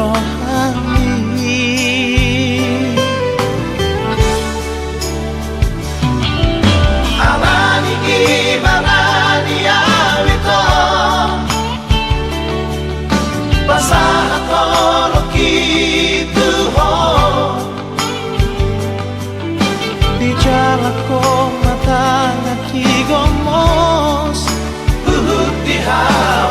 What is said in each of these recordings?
rohani. Alani ibarani awito Basahat koro kitu ho Di jalan ko matanga kigomos Uhud di hao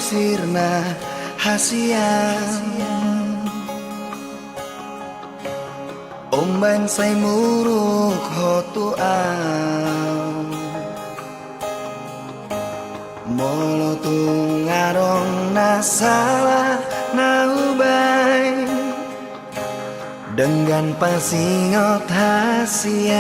sirna hasiang Omban say muruk hotu ang Molo tungarong na salah na ubay dengan pasingot hasian.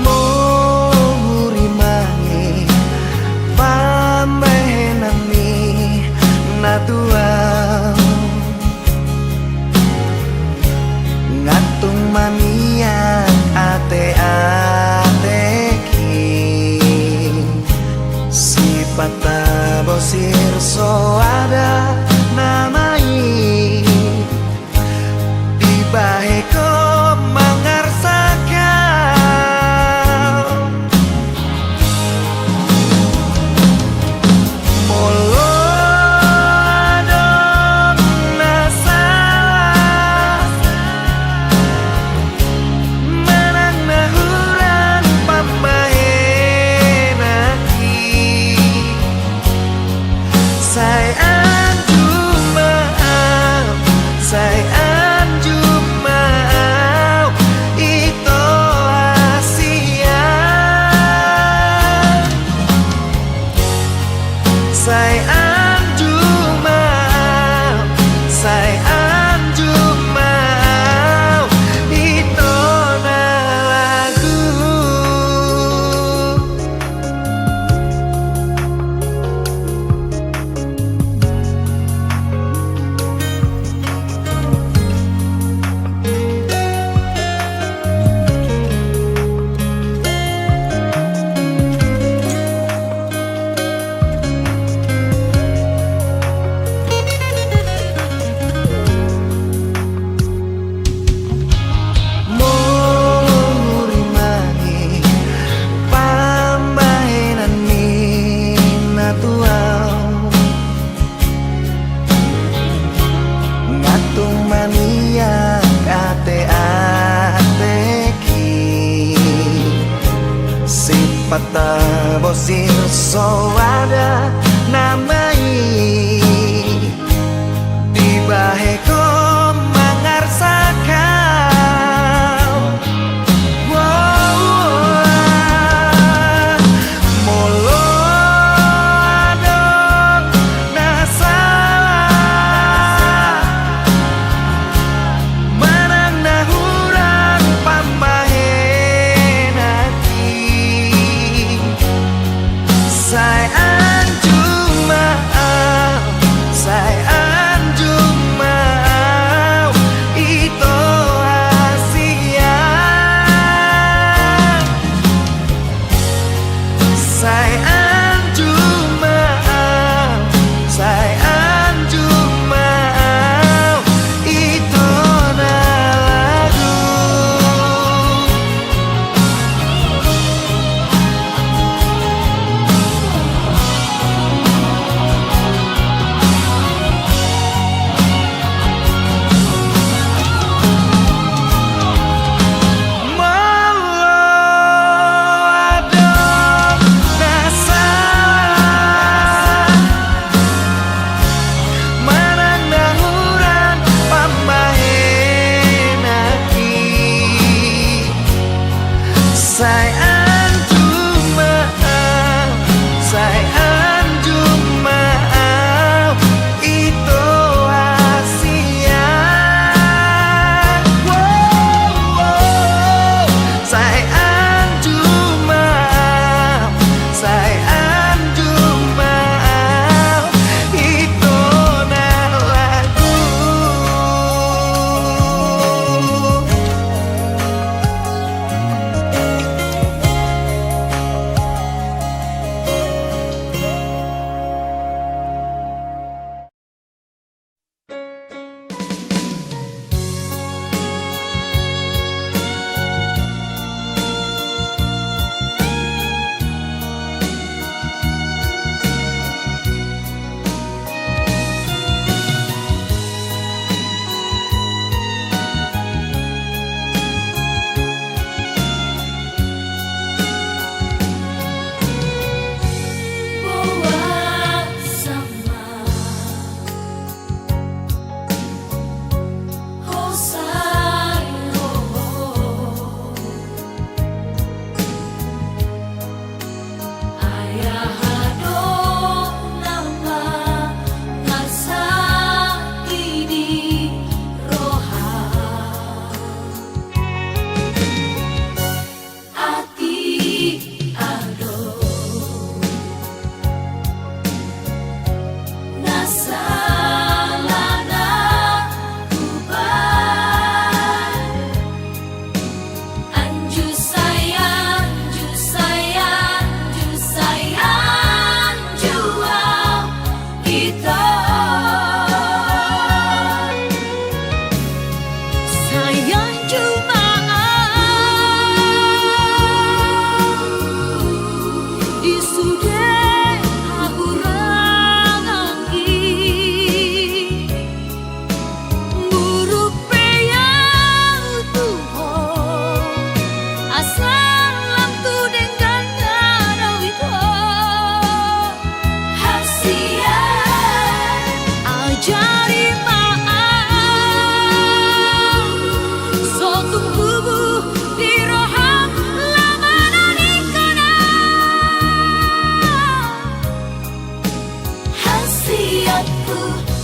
Muri mangi pamenami natuang ngatung mania ate-ateki sipata bosir so ada namai dibaheko mangarsakan molo adong nasa menang nahuran pamahenaki say anju maaf say anju maaf itu Asia say anju maaf say anju maaf itu na lagu. Muri mangi pamainan minatuau ngatung mania ate-ateki sipata bosir so ada namai dibaheko mangarsakan molo adong nasa menang nahuran pamahenaki say anju maaf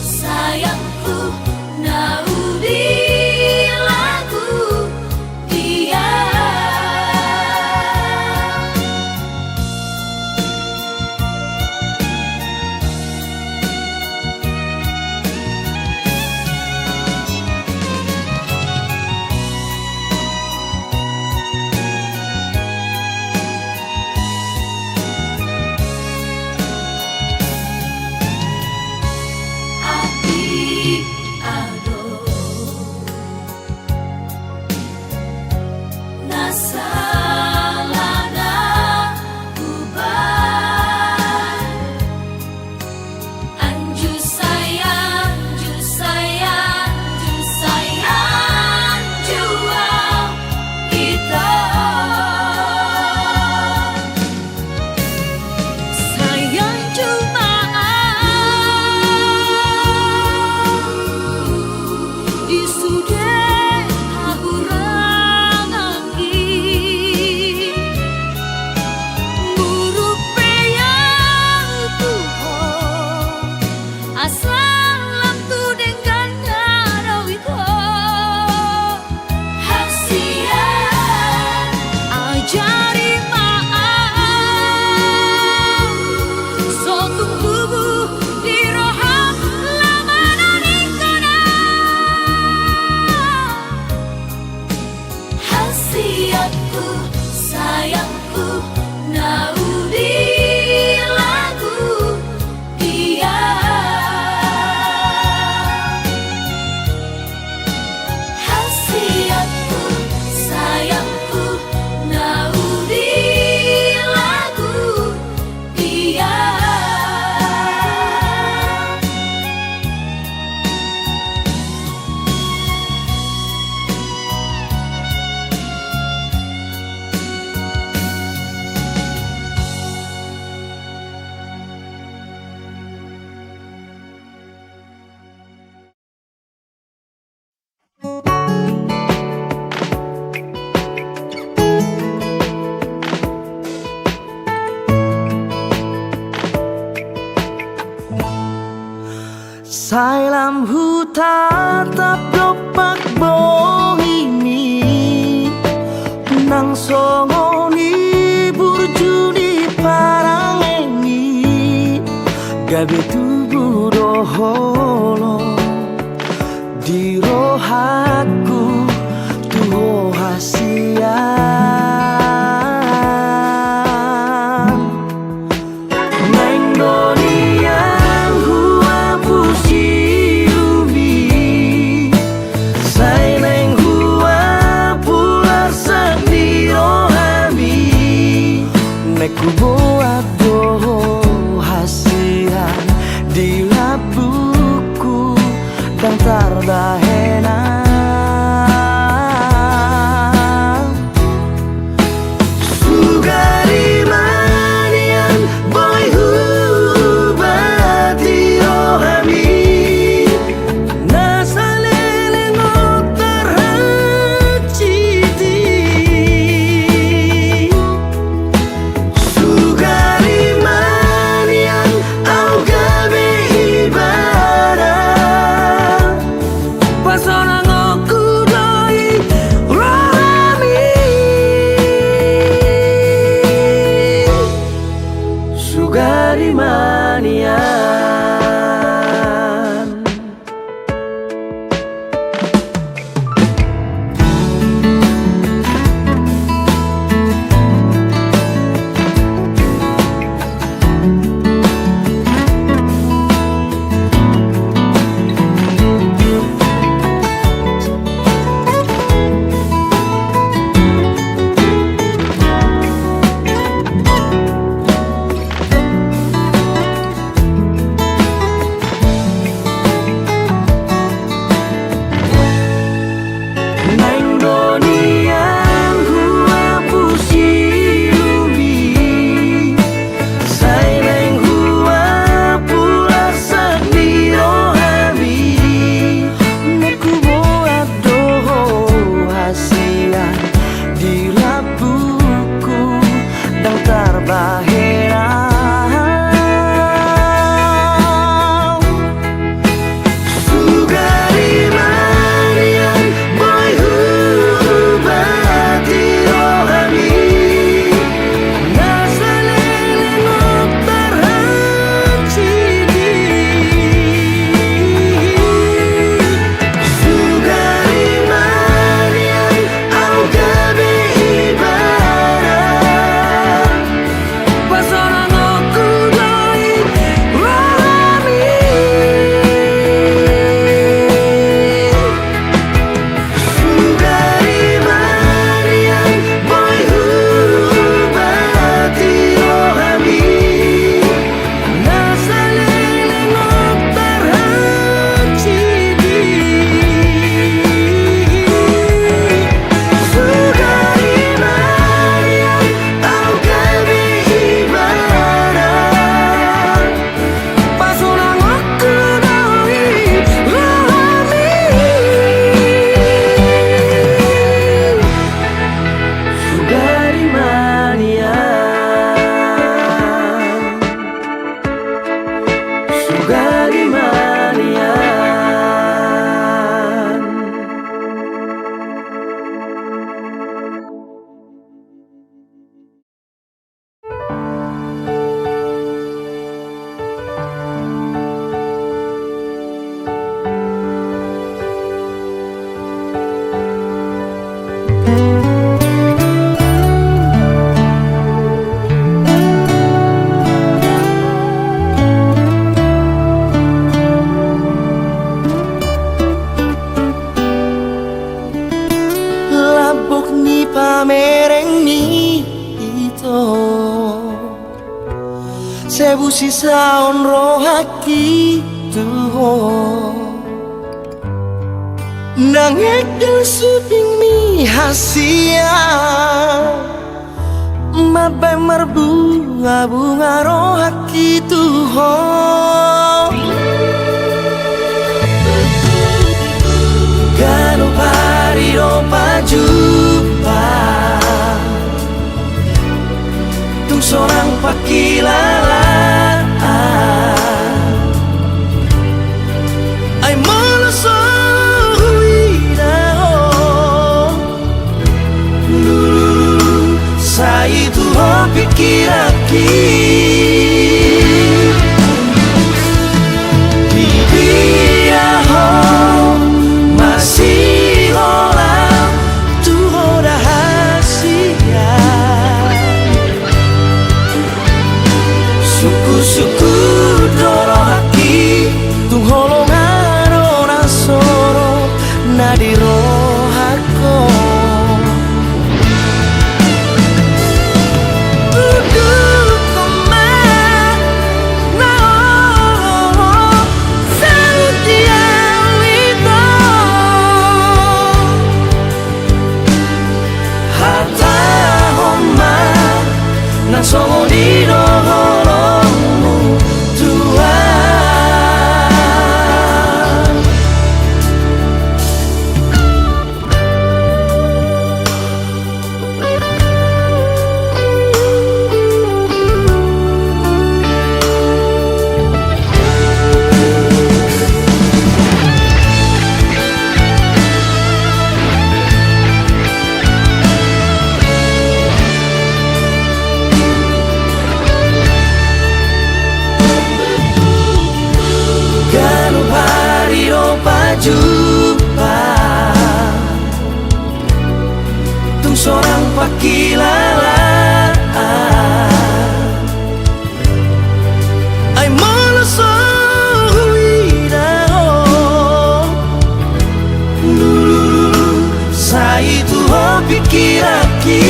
sayangku, naudi lagu dia. Adik ado nasalana uban anju sayang, ju sayang, ju sayang jua kita. Sayang cuma di sudah haburang angin murupe yang Tuhan asalam tu dengan harawiko hasian ajari maaf sotung tubuh di roham lama nikana hasiatku, sayangku, naudi lagu dia. Hasiatku, sayangku, naudi lagu dia. Sailam hutan tap dopak bohimi nang songoni burjuni parangeni gabe tubuh doholo di rohaku tuho hasian neng donian hua pusi umi say neng hua pular seni rohami neku buat doho hasian di labuku dan tardahena sugari manian boy hubati rohami nasalele ngotar haciti sugari manian au gabe ibadah pasona boga di manian. Labok ni pamereng ni ito Sebu sisaon rohaki tuho Nangek del suping mi hasia Mabay marbunga-bunga rohaki tuho Gano pariro pajupa Tung seorang pakilala Ay molosohui daho Lulu sa itu ho pikiraki Dia ho masih olah tuh rahasia suku-suku dorohaki tung holongan orang soro nadirohako Somo di nolongmu Tuhan jumpa tung seorang pakilala ay molosohui daho lulu sa itu ho pikiraki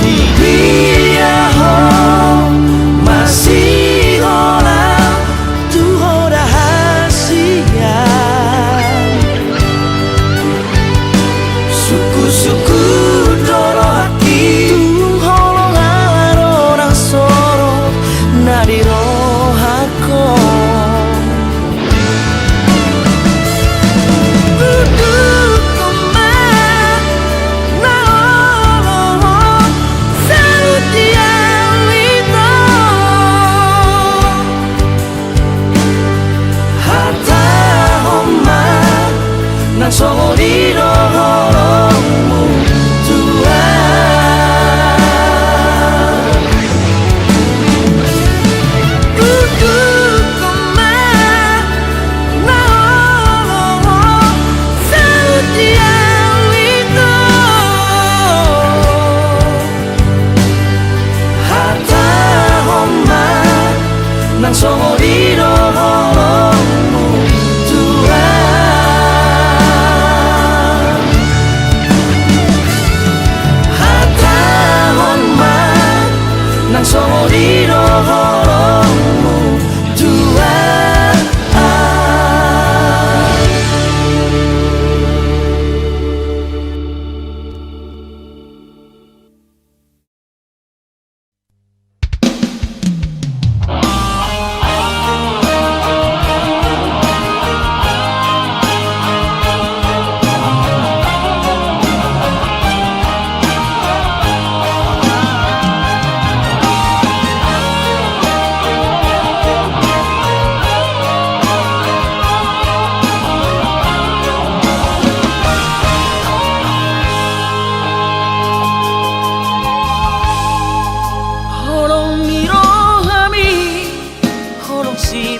di dia ho masih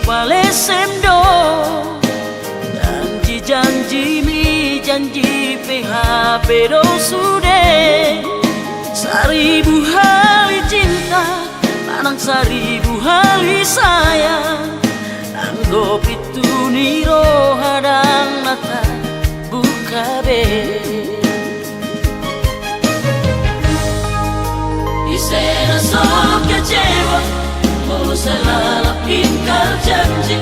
palesemdo janji-janji mi janji PHP do sudah seribu hari cinta manang seribu hari sayang anggo pitu niro hadang mata buka be isena sok kecewa mau selalu ingkar janji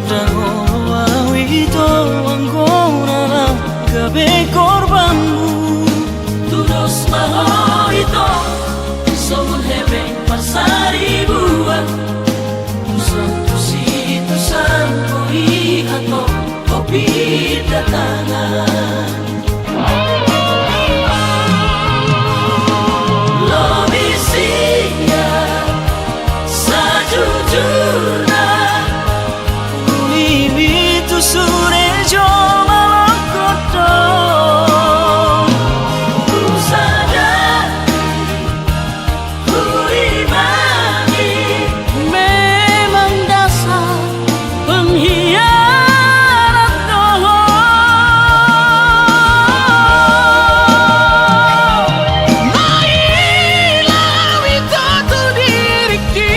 Rangono itu anggona gabe korbanmu Tudos maho itu Somun hebeng pasari buat Santu situ santo ihato Kopi datangan Lobi siya Sajujurna Sure jo malakoto Ku sadar Ku imani Memang dasar pengkhianat doho Mailah witoto diriki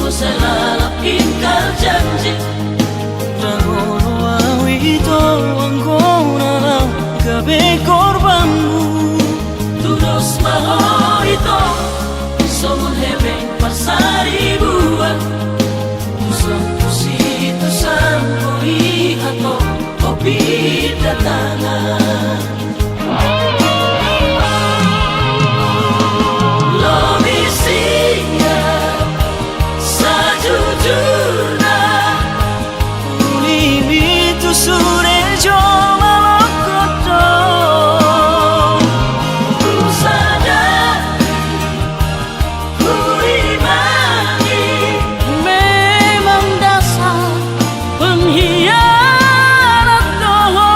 Selalu ingkar janji Rangono itu anggona gabe korbanmu Tudos maho itu Somun hebeng pasari buat Santu situ santo ihato Kopi datangan Lobi siya Sajujurna Ulimi tu sure jo malakoto Ku sadar Ku imani Memang dasar pengkhianat doho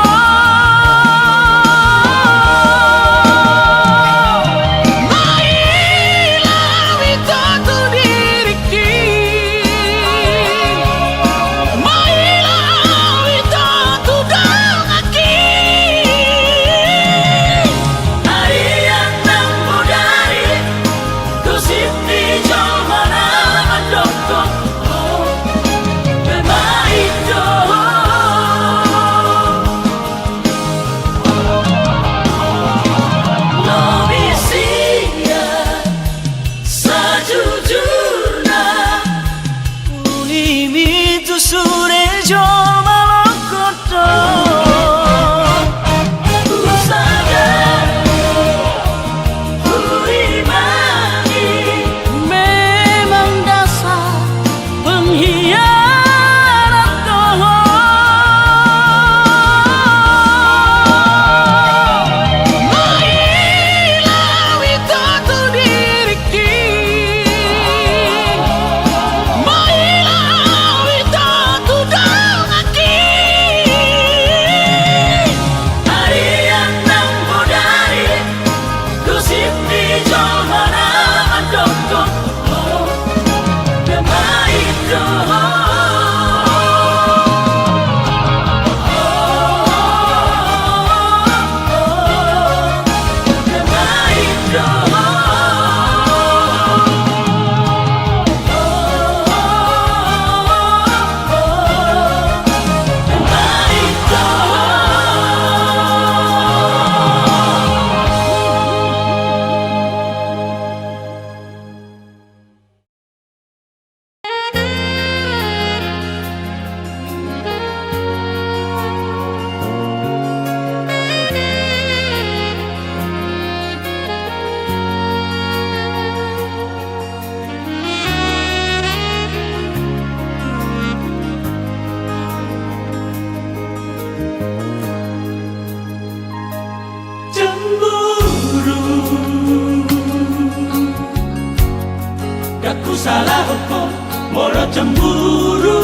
Ku salah opo moro cemburu.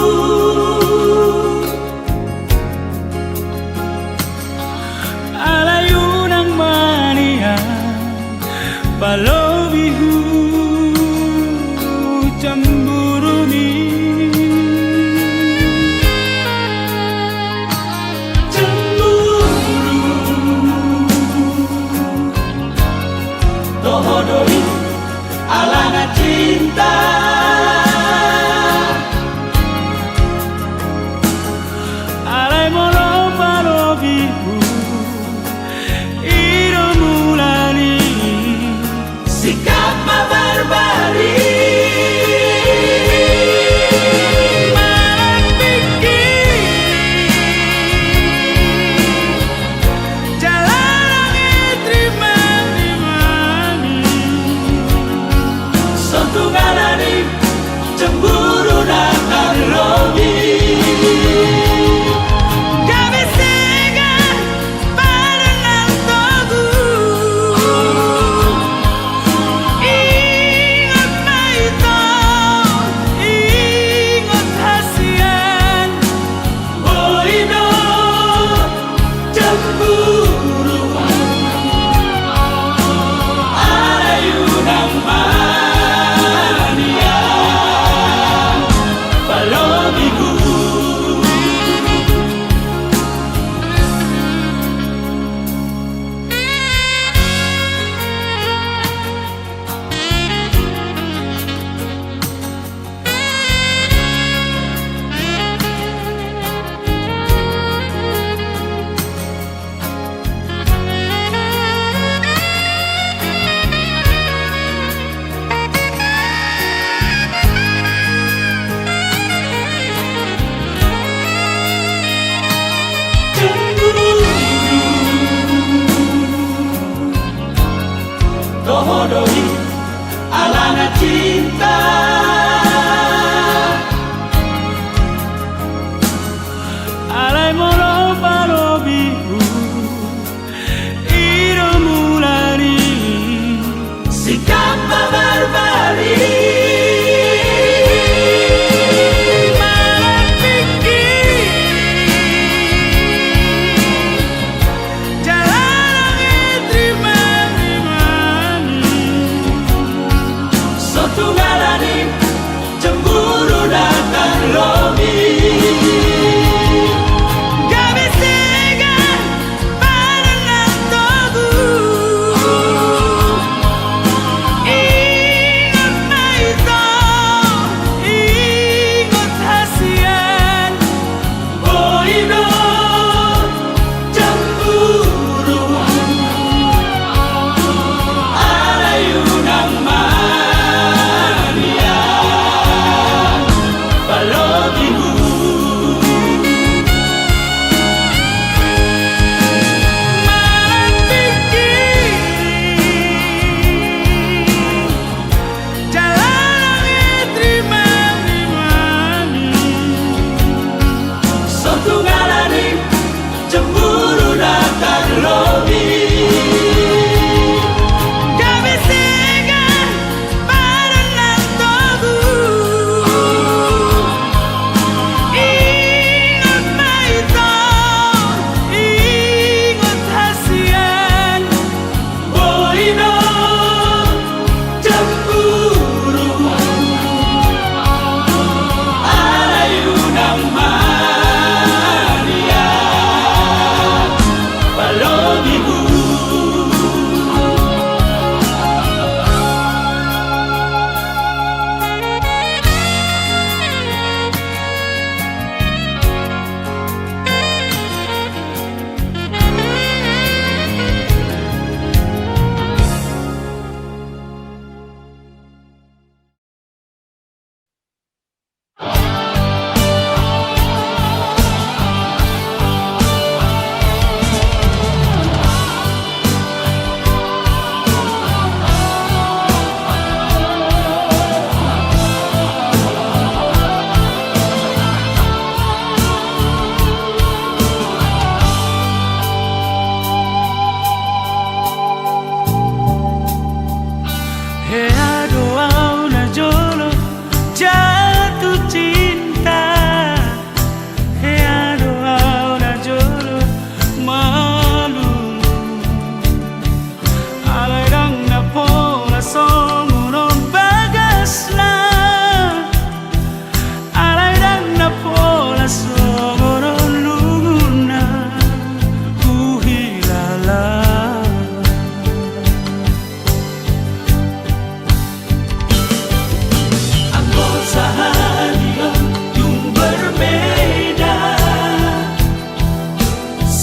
Alayu nang mania palobihu cemburu ni. Cemburu dohodoi alana cinta. Alai moro palobihu iro mulani sikap barbari. Malam pikir jalan terima dimani suatu ngarani cemburu dan lobi. Dohodoi alana cinta. Alai moro palobihu iro mulani sikap barbari. Malam pikir jalan terima dimani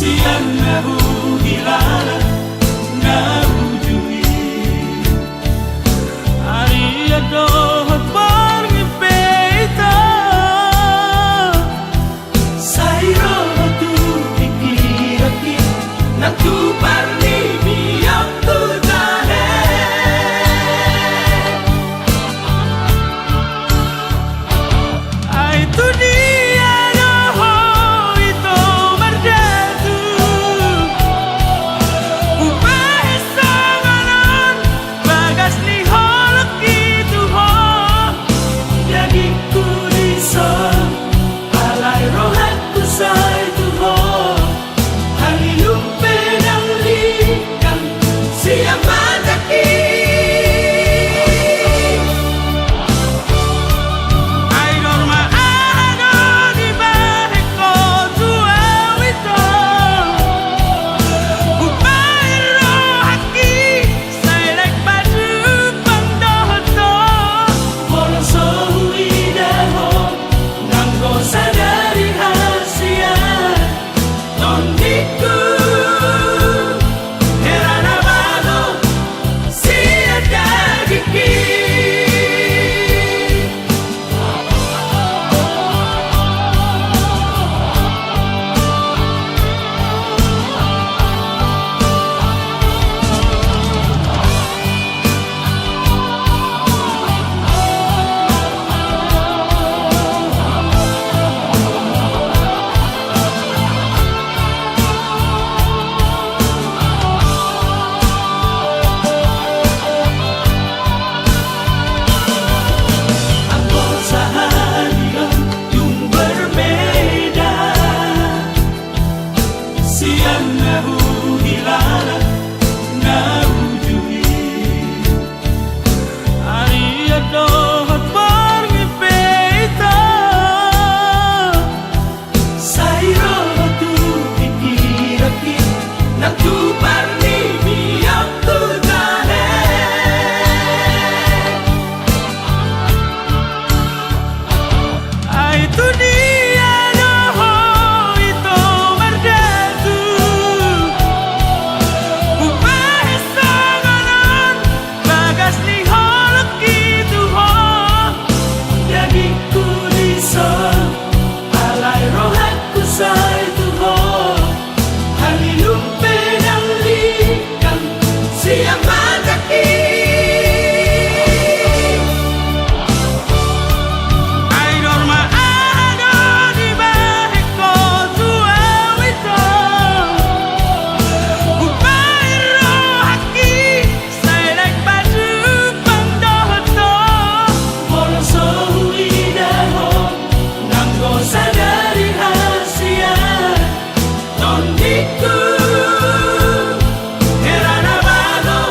siang nahu hilala na ujungi ari adoh pangipeta Sairo tu pikiraki nang tu parni biang tu tahe ai tu dia doho itu merdatu ubah sanganan bagas ni holak itu ho Jadi ku diso alai rohatku sai tu ho Halilum pedang likan siapa daki ai norma ano di balik ko tua wito ubah rohaki selek baju pangdoto Walang sohui daho nang ko sadari hasia Tondiku herana bago siya dagiki Aku seharian yung berbeda siang nahu hilala na ujungi ari adoh pangipeta Sairo tu pikiraki nang tu parni biang tu tahe ai tu dia doho itu merdatu ubah sanganan bagas ni holak itu ho Jadi ku diso alai rohatku sai tu ho Halilum pedang likan siapa daki ai norma ano di balik ko tua wito ubah rohaki selek baju pangdoto Walang sohui daho nang ko sadari hasia Tondiku herana bago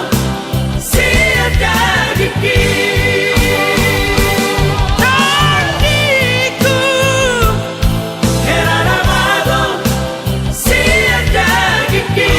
siya dagiki Tandiku herana bago siya dagiki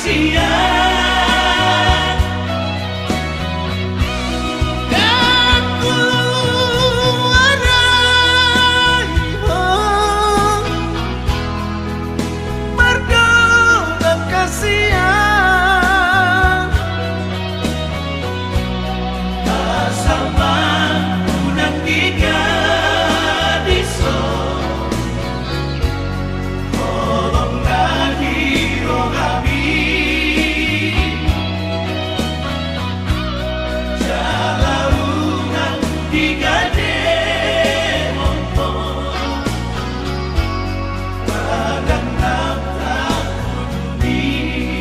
kasihan aku araimu mergo kasihan kasaman unang tiga diso tolong lagi kami jalaungan tiga demonto padang nafta kuning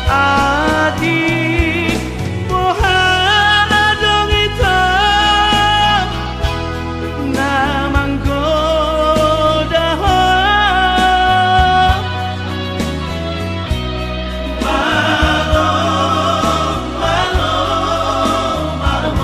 Adi bohadong ito namang godaho malo malo malo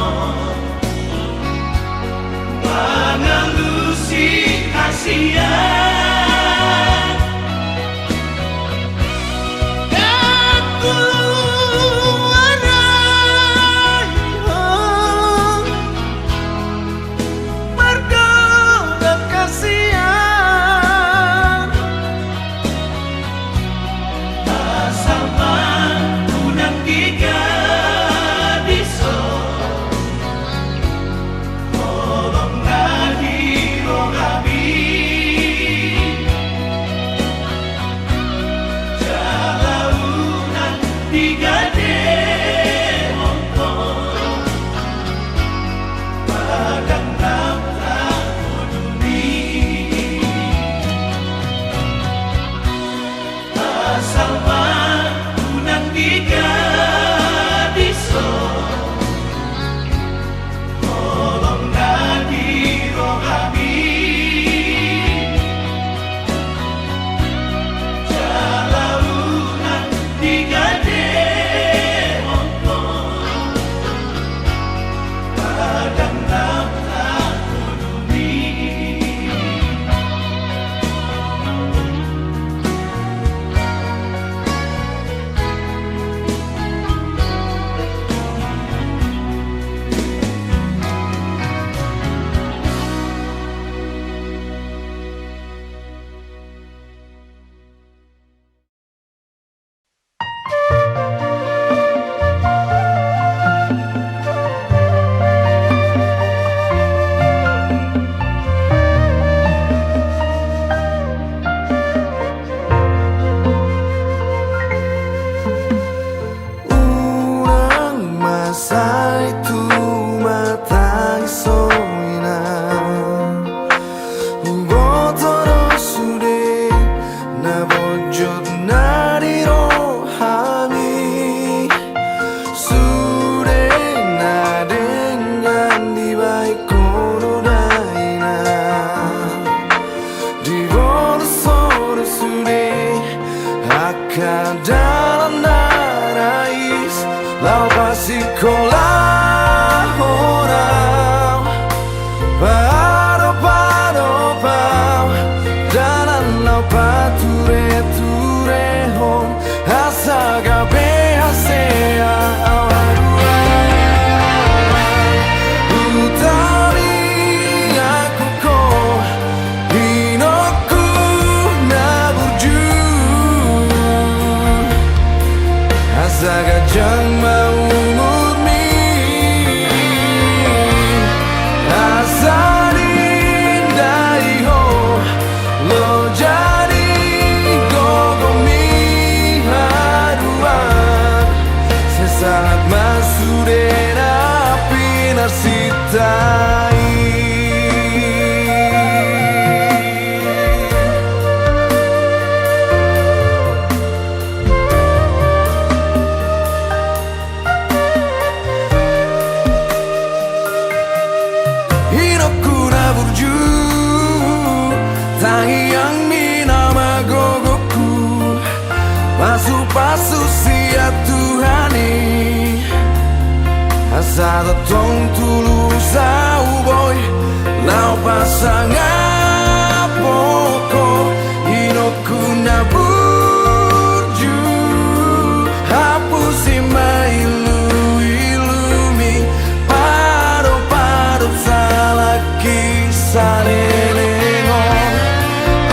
Lau pasicola ora paro paro pau dalam lau pature ture home asaga be asea awarua utari aku ko hinoku naburju asaga jang mau murni asarin dari ho lo jadi gogomi haruan sesaat masuk api narsitai. Hidupku naburju Tangiang minama gogoku Pasu-pasu siap Tuhani Asa tong tulus au boy Lau pasang apoko Hidupku naburju Hapusi mailu-ilumi Paro-paro salah kisah lelengon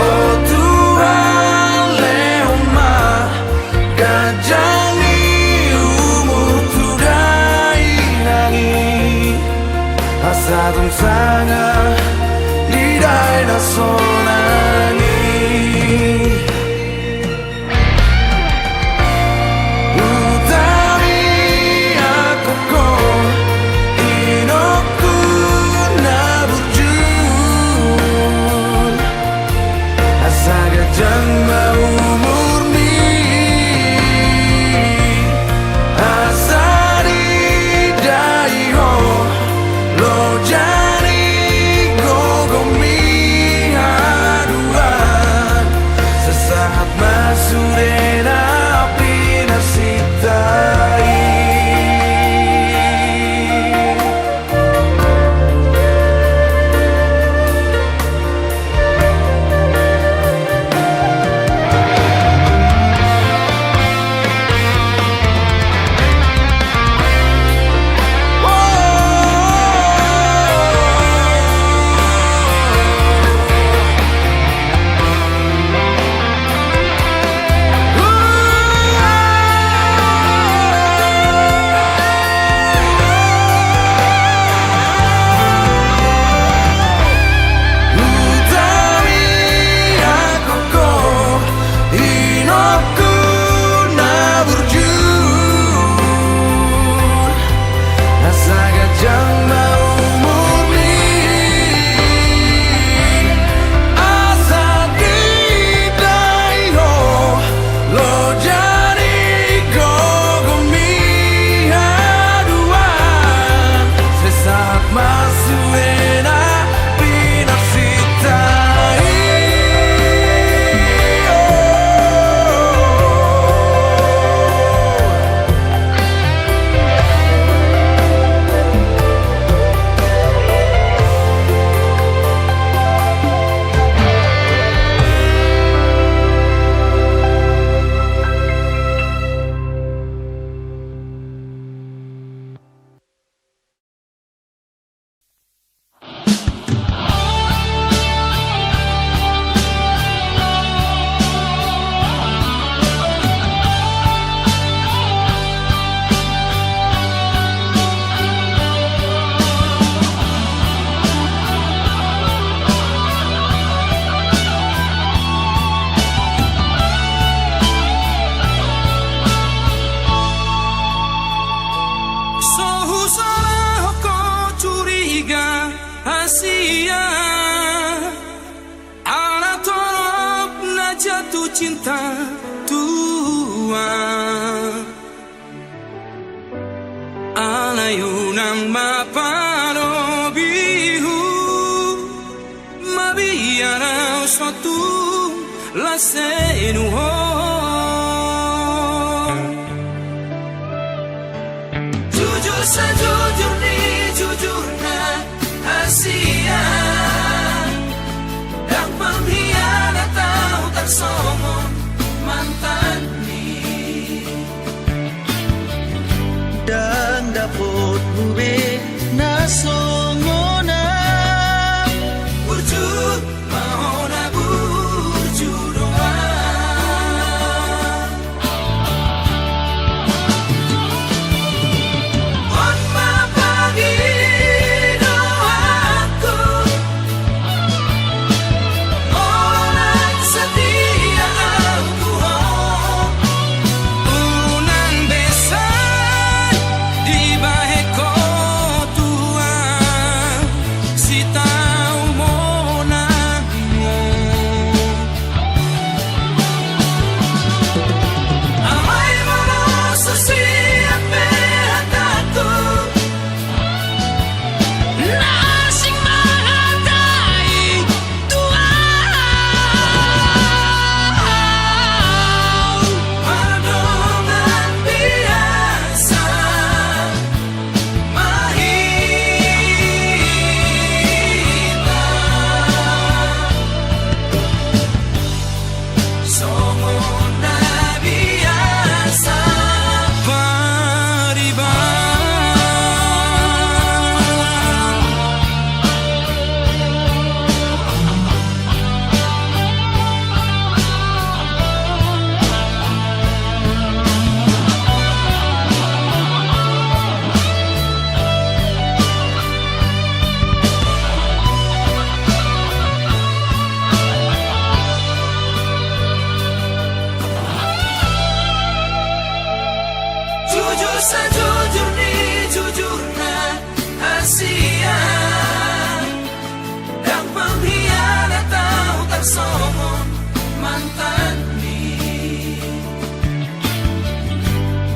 Oh Tuhan leoma Kajangi umur tudai hangi Asatum sanga Lidai nasonangi Utami aku ko Hidupku naburju Asaga jang mau murni Asari dai ho Lo jani gogomi haruan Sesaat masuk api narsitai. Utami aku ko Hidupku naburju Asaga jang mau murni Asa didai ho Lo jadi gogomi haruan Sesaat masuk api narsitai. Sohu salah kau curiga Asia Ala torop na jatuh cinta tua Ala yunang maparo bihu Mabiara suatu la senuho Jujur sejujur ni jujur na Asia Dan pengkhianat tahu tak somon mantan ni Dan dapat mube na songona Burju mau na burju doa On mapagi doaku Orang setia aku Unang besan di bahe ko tua Si tau mo na mo Amay mo sa siyang behatato Nasing mahatay tua Madongan biasa mahita Songo na biasa pariba Jujur sejujur ni jujur na Asia Dan pengkhianat tahu tak somon mantan ni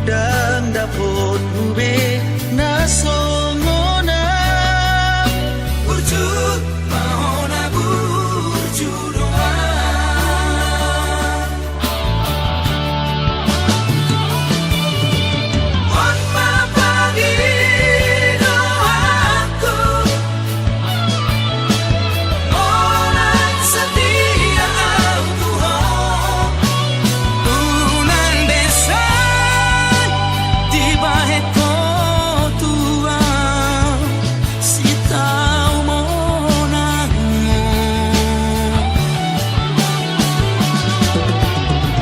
Dan dapat mube na songona Burju mau na burju doa On mapagi doaku Orang setia aku Unang besan di bahe ko tua Si tau mo na mo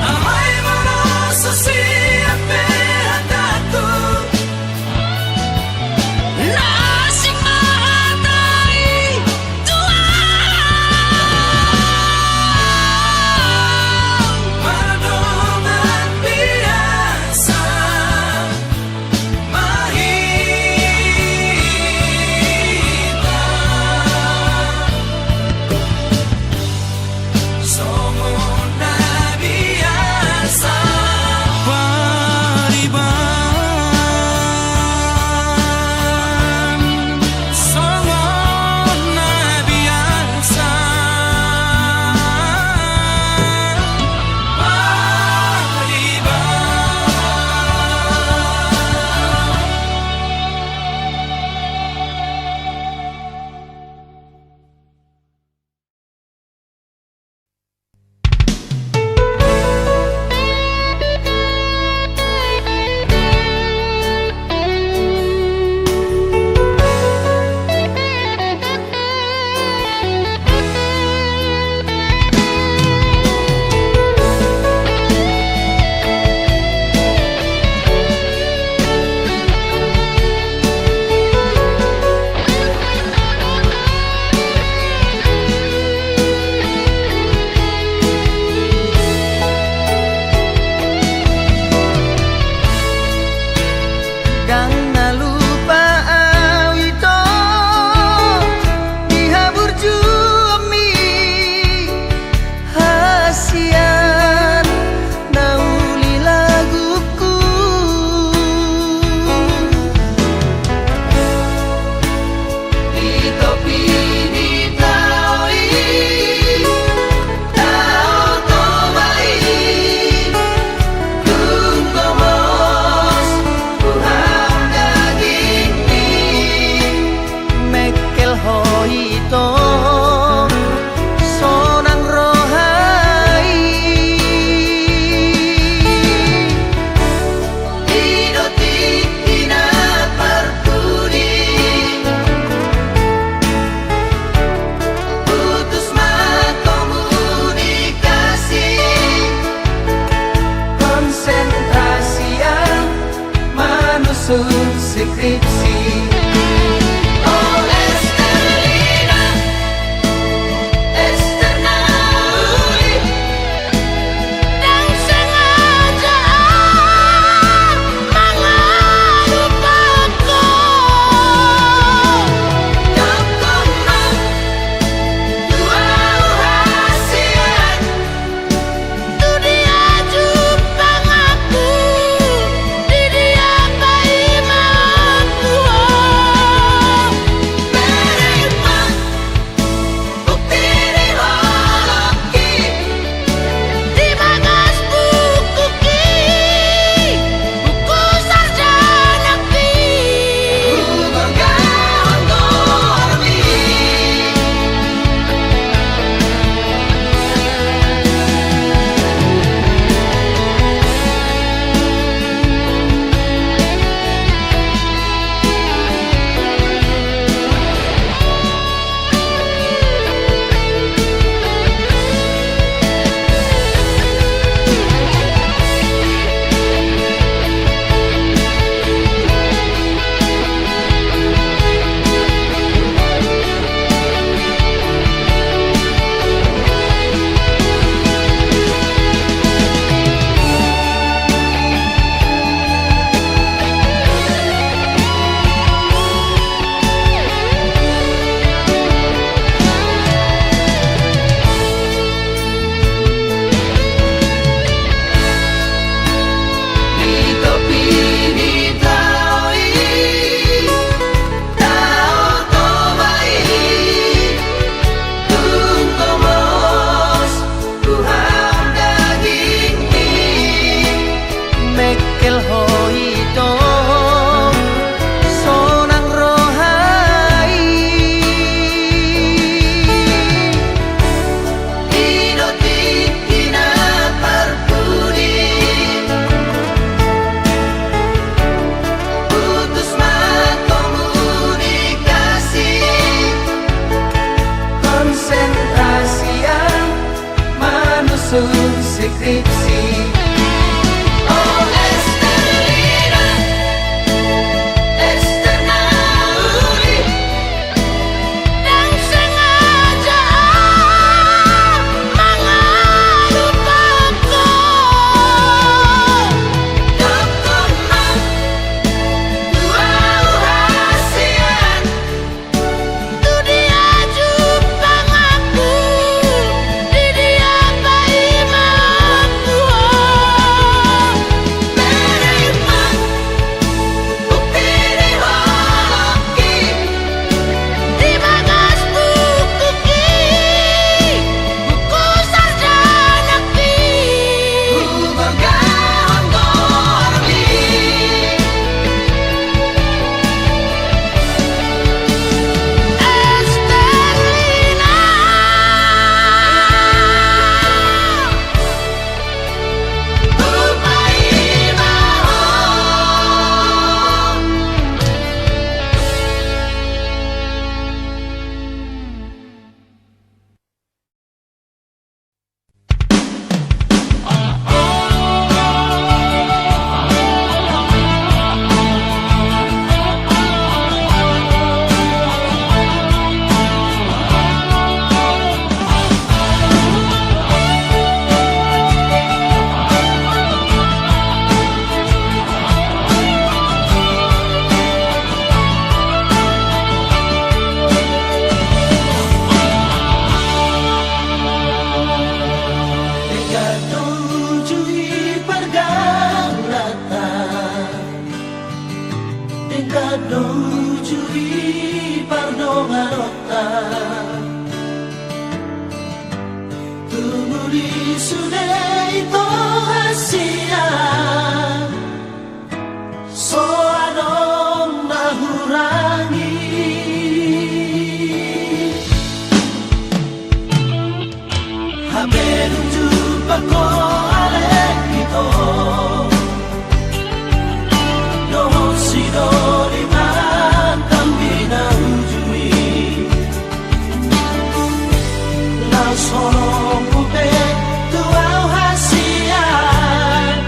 Amay mo sa siyang behatato Nasing mahatay tua Madongan biasa mahita skripsi. Oh Esterlina, Esternauli, dan sengaja mengelupaku. Kekoma, dua hasiat, tu dia jupang aku, di dia bayi mauku. Menerima bukti di hoki, di bagas buku buku sarjana ki. Bergaul dormi, di topi ditaui, tahu tobai, tunggu mos, Tuhan daging ni. Mekel hoito sonang rohai, Idotik kina perpudi, putus komunikasi. konsentrasian manusun skripsi. Oh Esterlina, Esternauli, dan sengaja mengelupaku. Kekoma, dua hasiat, tu dia jupang aku, di dia bayi mauku. Menerima bukti di hoki, di bagas buku buku sarjana ki. Bergaul dormi, Esterlina, bayi mau. Kadojui pergaulatan, kadojui pardongarotan, tumuli sudah itu hasian, so anong nahurangi. Haberun jumpa ko alek ito, no sidori man tambi na ujui, na sono pupe tuau hasian.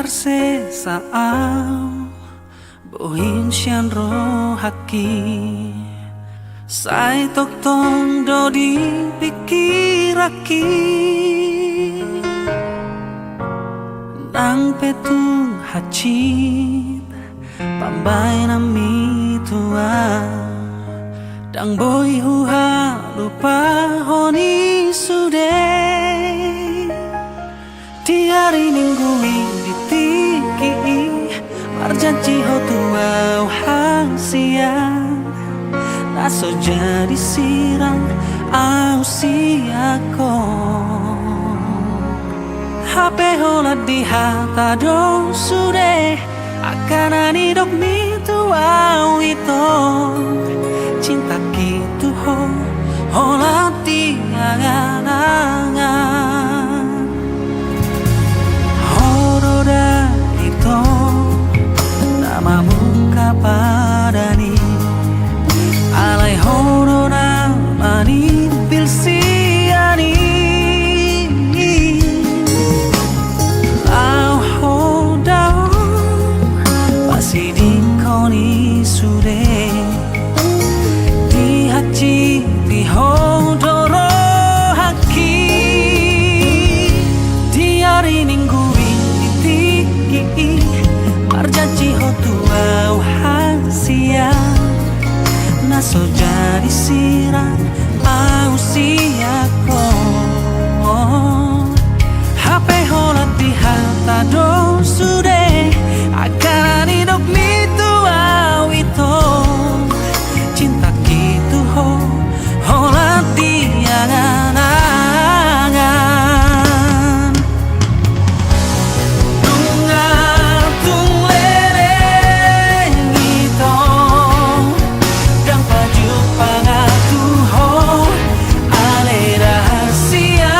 se sao bohin sian ro haki sai tok tong do di pikiraki nang petung hacit pambay na mi tua dang boy huha lupa honi sude di hari minggu di tiki marjanji ho tua hang siang naso jadi sirang au siako HP hola di hata do sude akan ani dok mi tua itu cinta gitu hola di angan-angan horoda itu namamu kapadani alai horoda mani pilsiani lau hodao pasti dikoni sude di haji di hodoro haki di hari minggu ini tiki marjanji ho tua siang naso jadi sirang au siako HP holat di hata do sude akan hidup itu au itu cinta gitu holat di angan-angan dungar tung leleng itu dang paju pangatu ho ale rahasia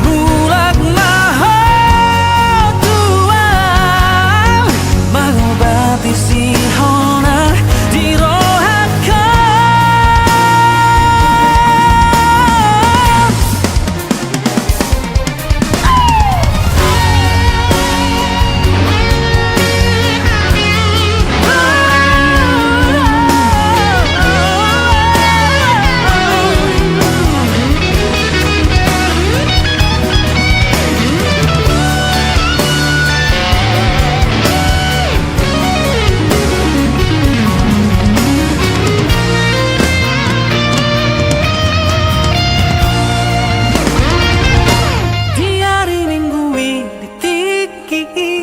mulak maho tuang mengobati si hona di rohaka di hari minggu ini tiki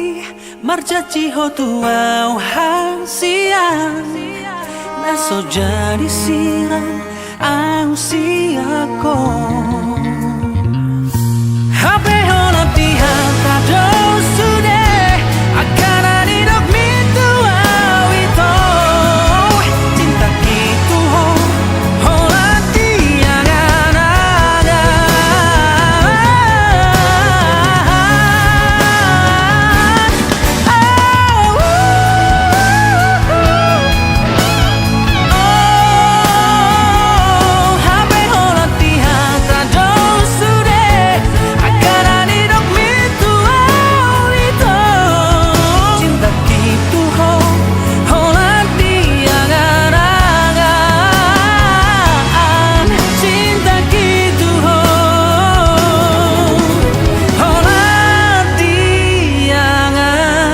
marjanji ho tua hang siang naso jadi sirang au siako HP hola di hata do sude akan ani dok mi tua itu cinta gitu hola di HP hola di hata do sude akan ani dok mi tua itu cinta gitu hola di angan-angan cinta gitu hola di angan-angan.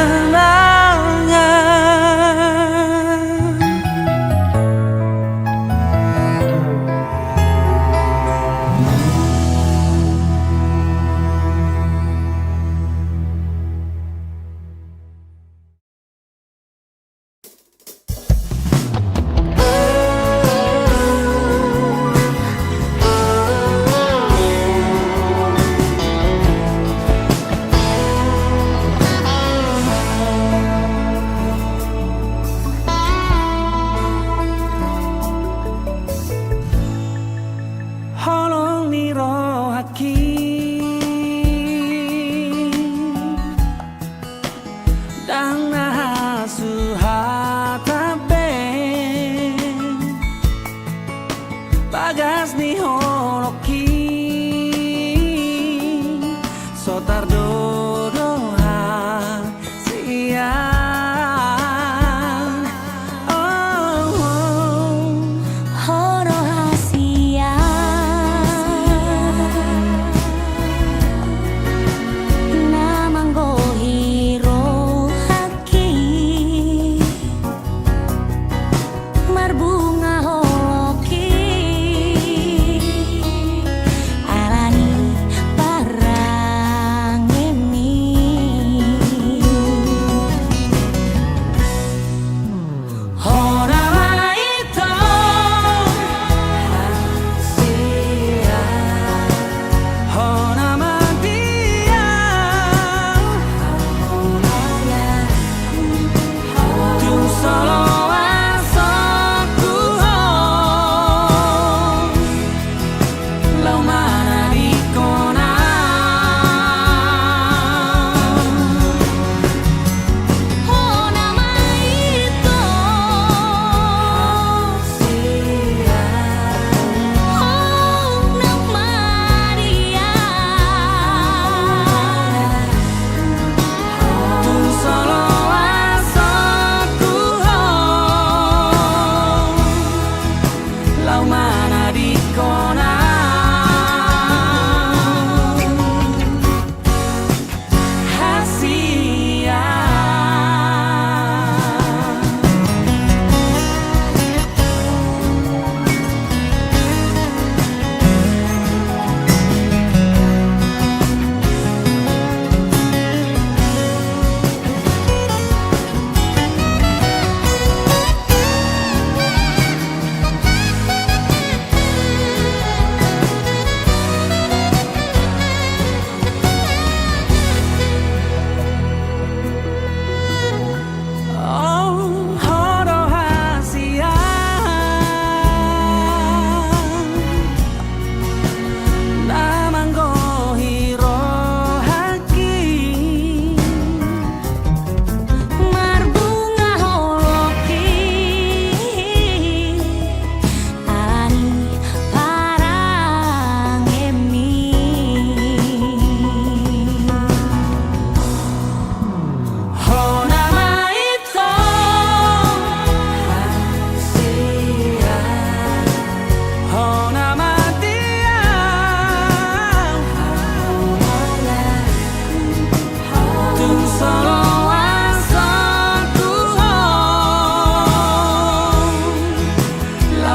Holong ni roh haki dang nahasu hatape bagas ni holoki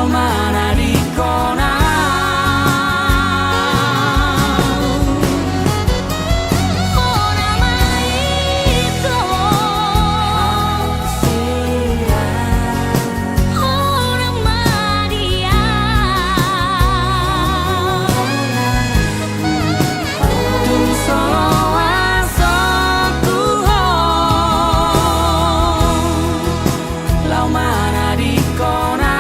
lau mana di kona Mana di kona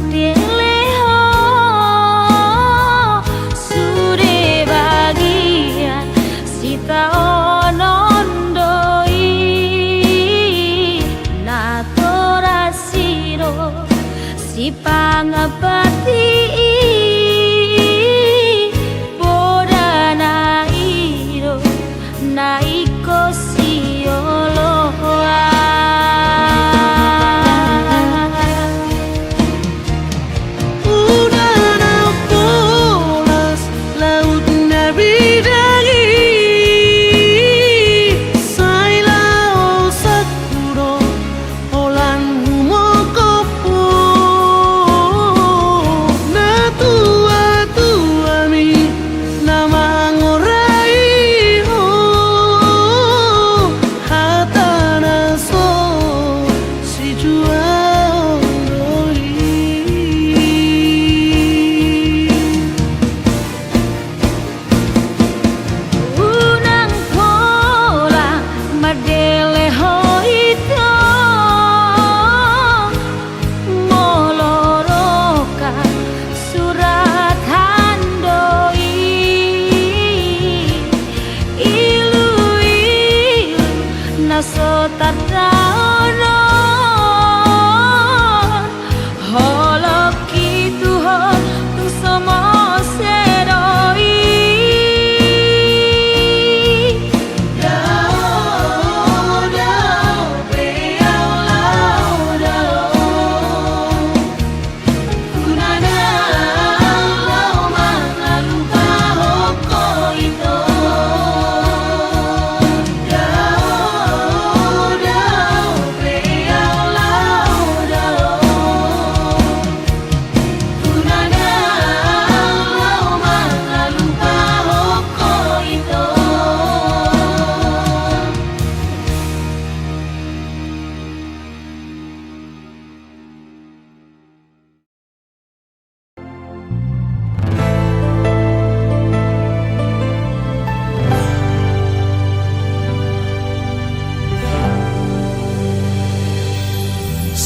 madeleho sure bagian sita onondoi natorasiro si pangabati podana iro naiko sioloa.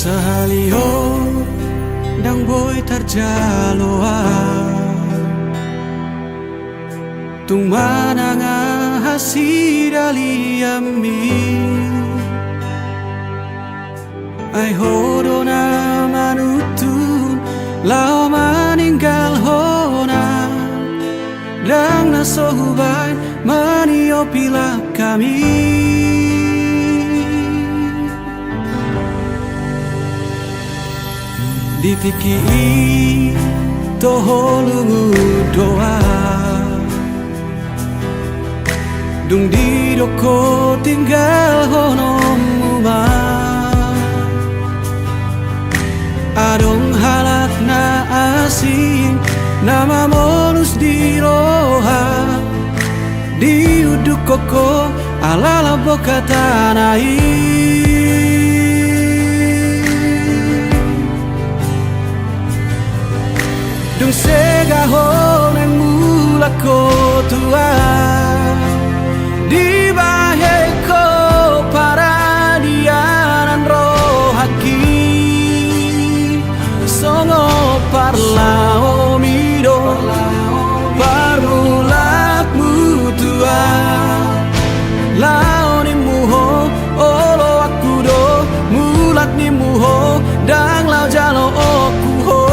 Sahalio dang boy tarjaloa tung mananga hasidaliami ai hodona manutun lao maninggal hona dang nasohubai maniopila kami. Dipiki toholungu doa dung di doko tinggal honomuma adong halak na asing nama monus di roha di uduk koko alala boka tanai. Dung segahon ang mula ko tua di bahe ko para dianan rohaki songo parlao mido parulak mutua lao ni muho olo aku do mulat ni muho dang lao jalo oku ho.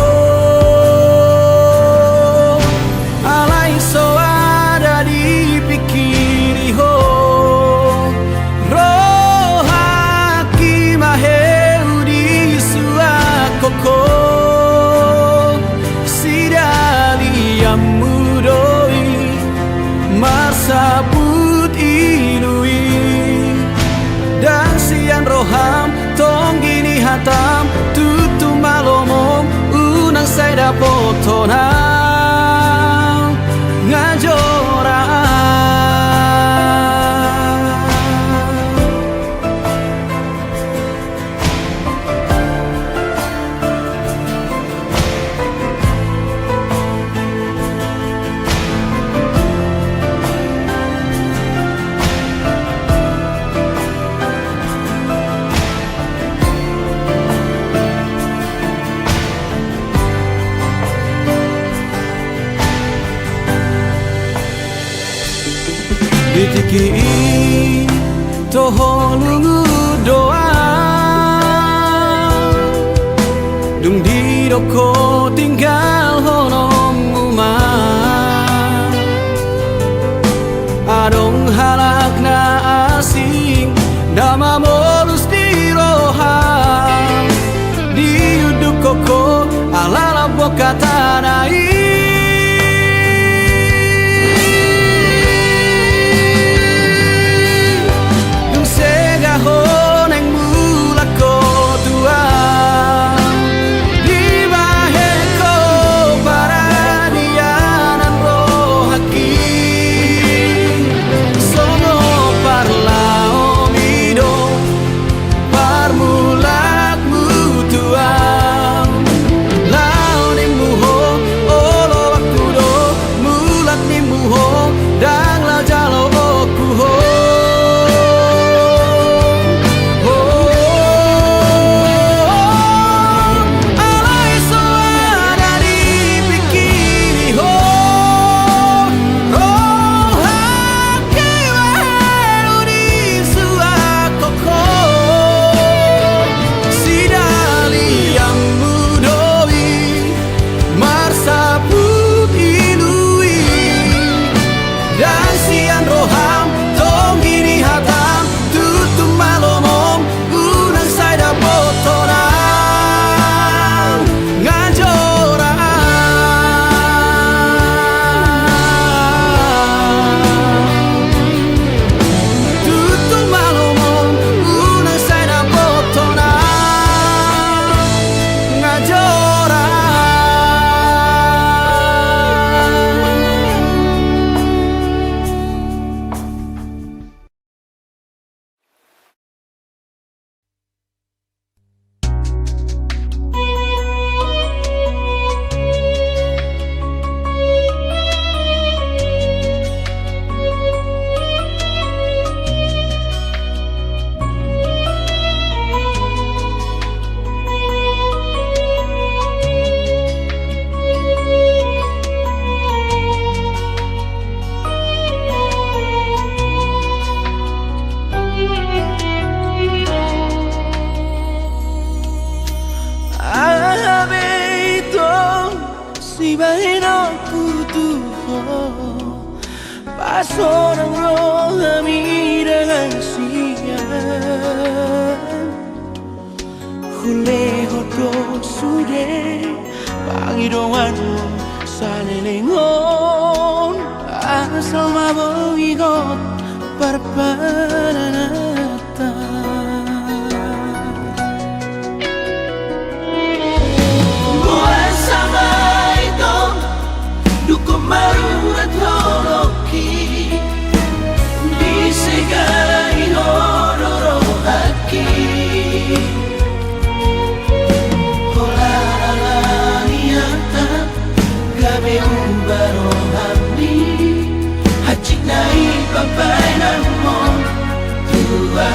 Sabut ilui dan sian roham tong gini hatam tutu malomong unang saya dapotonang ngajorang. Ditiki toho lungu doa Dung di doko tinggal honom umah Adong halak na asing Dama molus di roham Di uduk koko alala boka tanai Seorang rohani dengan siang Hule hodo sude Pangidoan salelengon Asal maboigot parpanata Buat sama itu Duko marurat holoki Segala inodoro haki Hola niata gabe umbaro hamni Hachik nai papai namo tua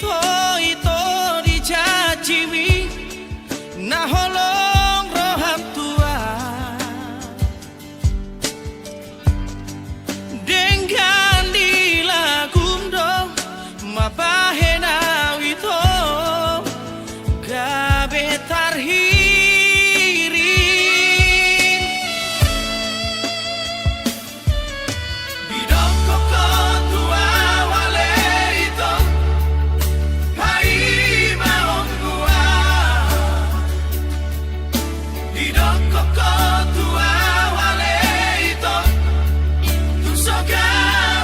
ito di jajiwi na holong roham tua dengan dilagundo mapahena wito gabe tarhirin bidong koko tua wale ito hai maong gua bidong koko tua wale ito tusoga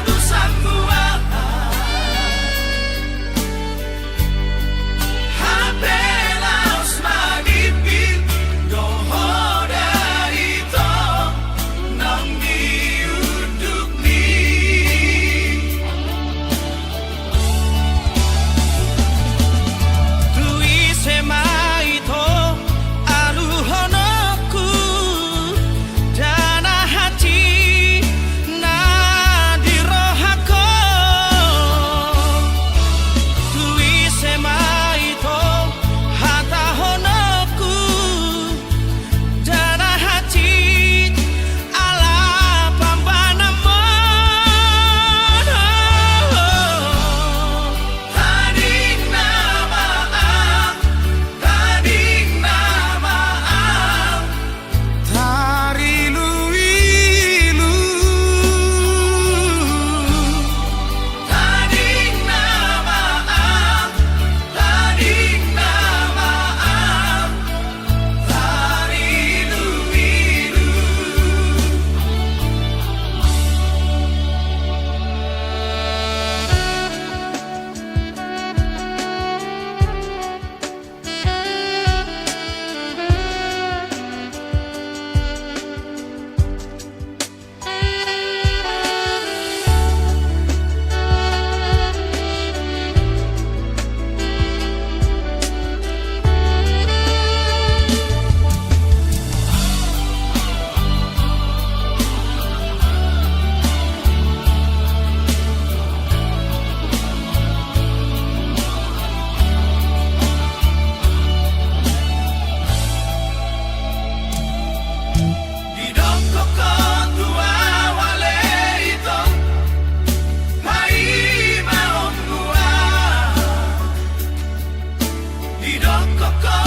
busan gua hapelas magipin dohoda ito nang diuduk ni Tui sema ito aluhonoku dana hati na dirohako Tui sema ito hata honoku dana hati ala pambana mono Tading namaang Tarilu-ilu Tading namaang Tarilu-ilu Bidong koko tua wale ito hai maong gua Bidong koko